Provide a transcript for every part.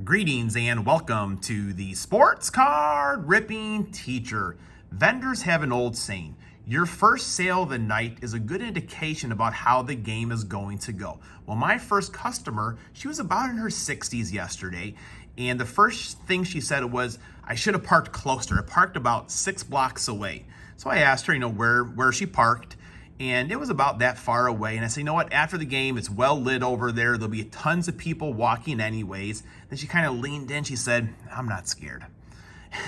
Greetings and welcome to the Sports Card Ripping Teacher. Vendors have an old saying, your first sale of the night is a good indication about how the game is going to go. Well, my first customer, she was about in her 60s yesterday, and the first thing she said was, I should have parked closer. I parked about 6 blocks away. So I asked her, where she parked, and it was about that far away. And I said, you know what, after the game, it's well lit over there. There'll be tons of people walking anyways. Then she kind of leaned in. She said, I'm not scared.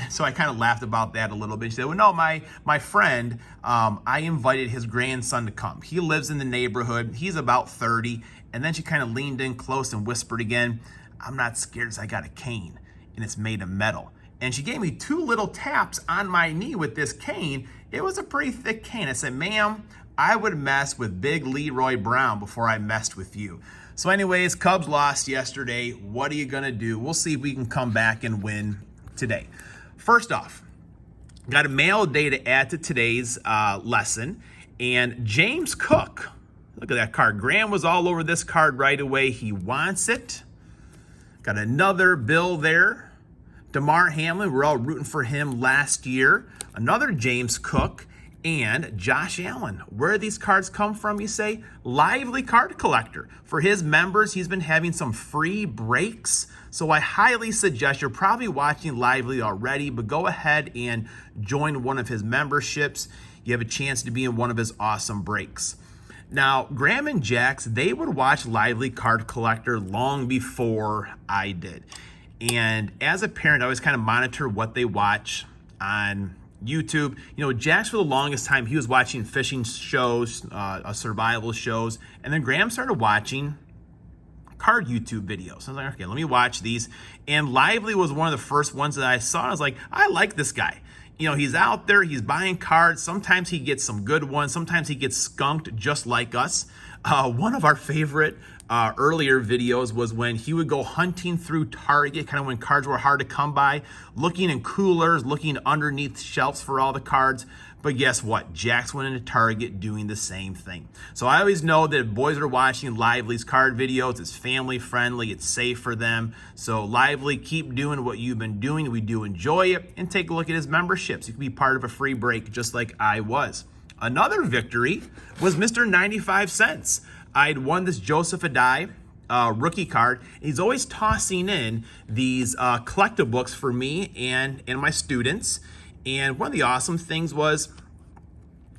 So I kind of laughed about that a little bit. She said, well, no, my friend, I invited his grandson to come. He lives in the neighborhood. He's about 30. And then she kind of leaned in close and whispered again, I'm not scared, I got a cane, and it's made of metal. And she gave me 2 little taps on my knee with this cane. It was a pretty thick cane. I said, ma'am, I would mess with Big Leroy Brown before I messed with you. So anyways, Cubs lost yesterday. What are you going to do? We'll see if we can come back and win today. First off, got a mail day to add to today's lesson. And James Cook, look at that card. Graham was all over this card right away. He wants it. Got another Bill there. DeMar Hamlin, we're all rooting for him last year. Another James Cook. And Josh Allen. Where do these cards come from, you say? Lively Card Collector. For his members, he's been having some free breaks. So I highly suggest, you're probably watching Lively already, but go ahead and join one of his memberships. You have a chance to be in one of his awesome breaks. Now, Graham and Jax, they would watch Lively Card Collector long before I did. And as a parent, I always kind of monitor what they watch on YouTube. Jax, for the longest time, he was watching fishing shows, survival shows, and then Graham started watching card YouTube videos. I was like, okay, let me watch these. And Lively was one of the first ones that I saw. I was like, I like this guy. He's out there, he's buying cards. Sometimes he gets some good ones. Sometimes he gets skunked just like us. One of our favorite earlier videos was when he would go hunting through Target, kind of when cards were hard to come by, looking in coolers, looking underneath shelves for all the cards. But guess what? Jax went into Target doing the same thing. So I always know that if boys are watching Lively's card videos, it's family friendly, it's safe for them. So Lively, keep doing what you've been doing. We do enjoy it. And take a look at his memberships. You can be part of a free break just like I was. Another victory was Mr. 95 Cents. I'd won this Joseph Adai rookie card. He's always tossing in these collectible books for me and my students. And one of the awesome things was,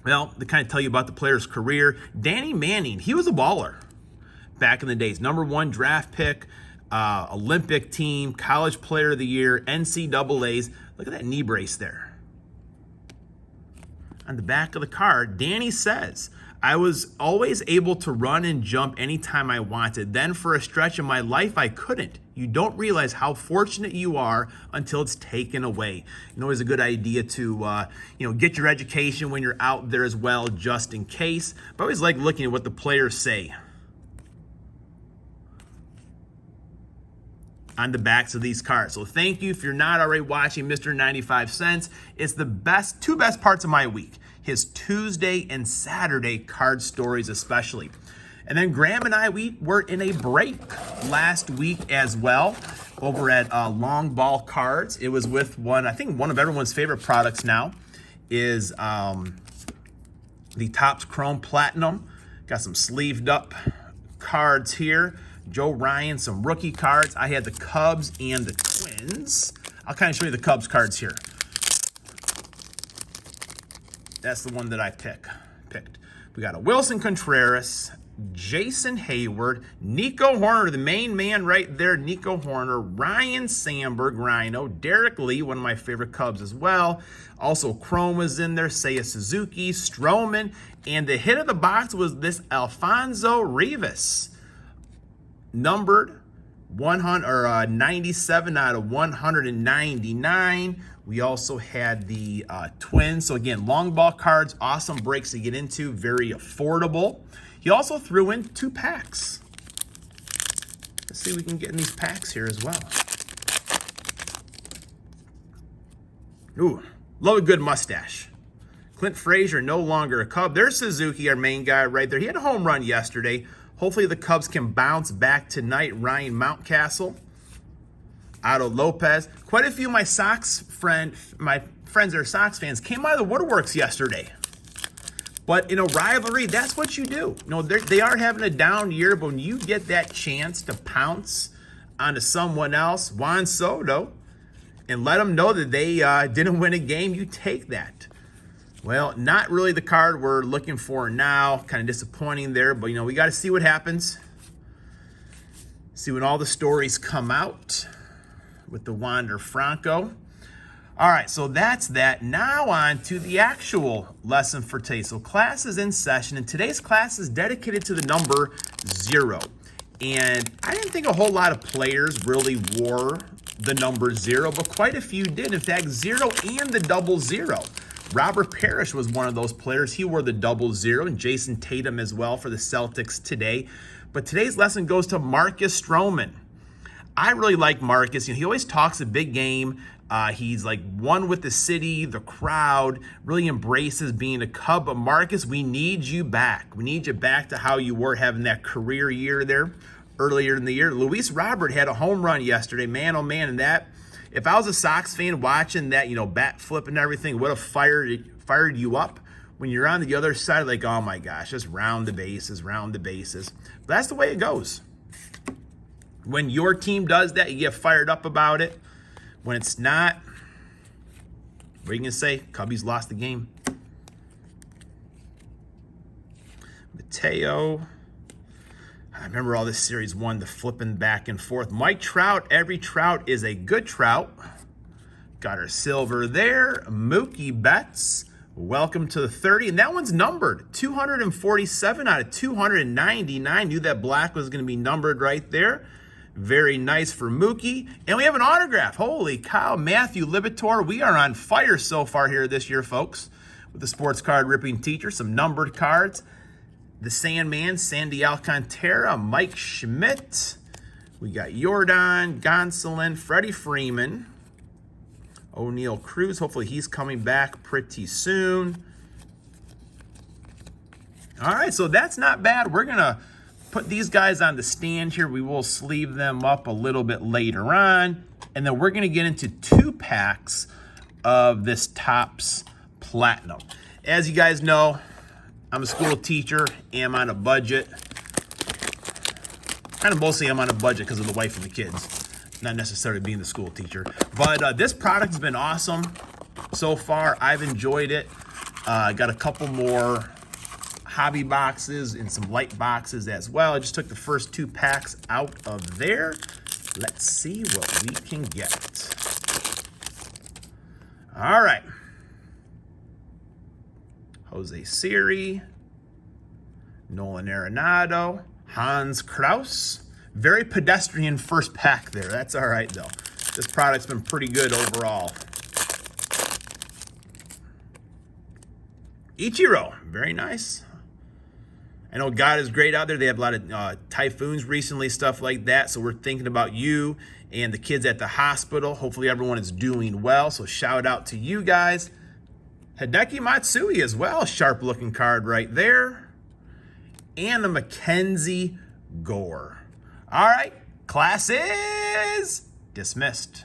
well, to kind of tell you about the player's career, Danny Manning, he was a baller back in the days. #1 draft pick, Olympic team, college player of the year, NCAAs. Look at that knee brace there. On the back of the card, Danny says, I was always able to run and jump anytime I wanted. Then for a stretch of my life, I couldn't. You don't realize how fortunate you are until it's taken away. Always a good idea to, get your education when you're out there as well, just in case. But I always like looking at what the players say on the backs of these cards. So thank you. If you're not already watching Mr. 95 Cents, it's the two best parts of my week. His Tuesday and Saturday card stories especially. And then Graham and I, we were in a break last week as well over at Long Ball Cards. It was with I think one of everyone's favorite products now is the Topps Chrome Platinum. Got some sleeved up cards here. Joe Ryan, some rookie cards. I had the Cubs and the Twins. I'll kind of show you the Cubs cards here. That's the one that I picked. We got a Wilson Contreras, Jason Hayward, Nico Horner, the main man right there, Nico Horner, Ryan Sandberg, Rhino, Derek Lee, one of my favorite Cubs as well. Also, Chrome was in there, Seiya Suzuki, Stroman, and the hit of the box was this Alfonso Rivas, numbered 97 out of 199. We also had the Twins. So again, long ball cards, awesome breaks to get into, very affordable. He also threw in 2 packs. Let's see if we can get in these packs here as well. Ooh, love a good mustache. Clint Frazier, no longer a Cub. There's Suzuki, our main guy right there. He had a home run yesterday. Hopefully the Cubs can bounce back tonight. Ryan Mountcastle. Otto Lopez. Quite a few of my my friends that are Sox fans came out of the woodworks yesterday. But in a rivalry, that's what you do. You know, they are having a down year, but when you get that chance to pounce onto someone else, Juan Soto, and let them know that they didn't win a game, you take that. Well, not really the card we're looking for now. Kind of disappointing there, but, you know, we got to see what happens. See when all the stories come out with the Wander Franco. All right, so that's that. Now on to the actual lesson for today. So class is in session, and today's class is dedicated to the number 0. And I didn't think a whole lot of players really wore the number 0, but quite a few did. In fact, 0 and the 00. Robert Parrish was one of those players. He wore the 00, and Jason Tatum as well for the Celtics today. But today's lesson goes to Marcus Stroman. I really like Marcus. You know, he always talks a big game. He's like one with the city, the crowd, really embraces being a Cub. But Marcus, we need you back. We need you back to how you were having that career year there earlier in the year. Luis Robert had a home run yesterday, man, oh man. And that, if I was a Sox fan watching that, you know, bat flip and everything, would have fired you up. When you're on the other side, like, oh my gosh, just round the bases, round the bases. But that's the way it goes. When your team does that, you get fired up about it. When it's not, what are you going to say? Cubbies lost the game. Mateo. I remember all this series 1, the flipping back and forth. Mike Trout, every Trout is a good Trout. Got our silver there. Mookie Betts, welcome to the 30. And that one's numbered. 247 out of 299. Knew that black was going to be numbered right there. Very nice for Mookie. And we have an autograph. Holy cow, Matthew Libator. We are on fire so far here this year, folks, with the Sports Card Ripping Teacher. Some numbered cards. The Sandman, Sandy Alcantara, Mike Schmidt. We got Jordan, Gonsolin, Freddie Freeman, O'Neal Cruz. Hopefully he's coming back pretty soon. All right, so that's not bad. We're going to put these guys on the stand here. We will sleeve them up a little bit later on. And then we're going to get into 2 packs of this Topps Platinum. As you guys know, I'm a school teacher, am on a budget. Kind of mostly I'm on a budget because of the wife and the kids, not necessarily being the school teacher. But this product has been awesome so far. I've enjoyed it. Got a couple more hobby boxes and some light boxes as well. I just took the first 2 packs out of there. Let's see what we can get. All right. Jose Siri, Nolan Arenado, Hans Kraus. Very pedestrian first pack there. That's all right, though. This product's been pretty good overall. Ichiro, very nice. I know God is great out there. They have a lot of typhoons recently, stuff like that. So we're thinking about you and the kids at the hospital. Hopefully everyone is doing well. So shout out to you guys. Hideki Matsui as well. Sharp looking card right there. And a Mackenzie Gore. All right. Class is dismissed.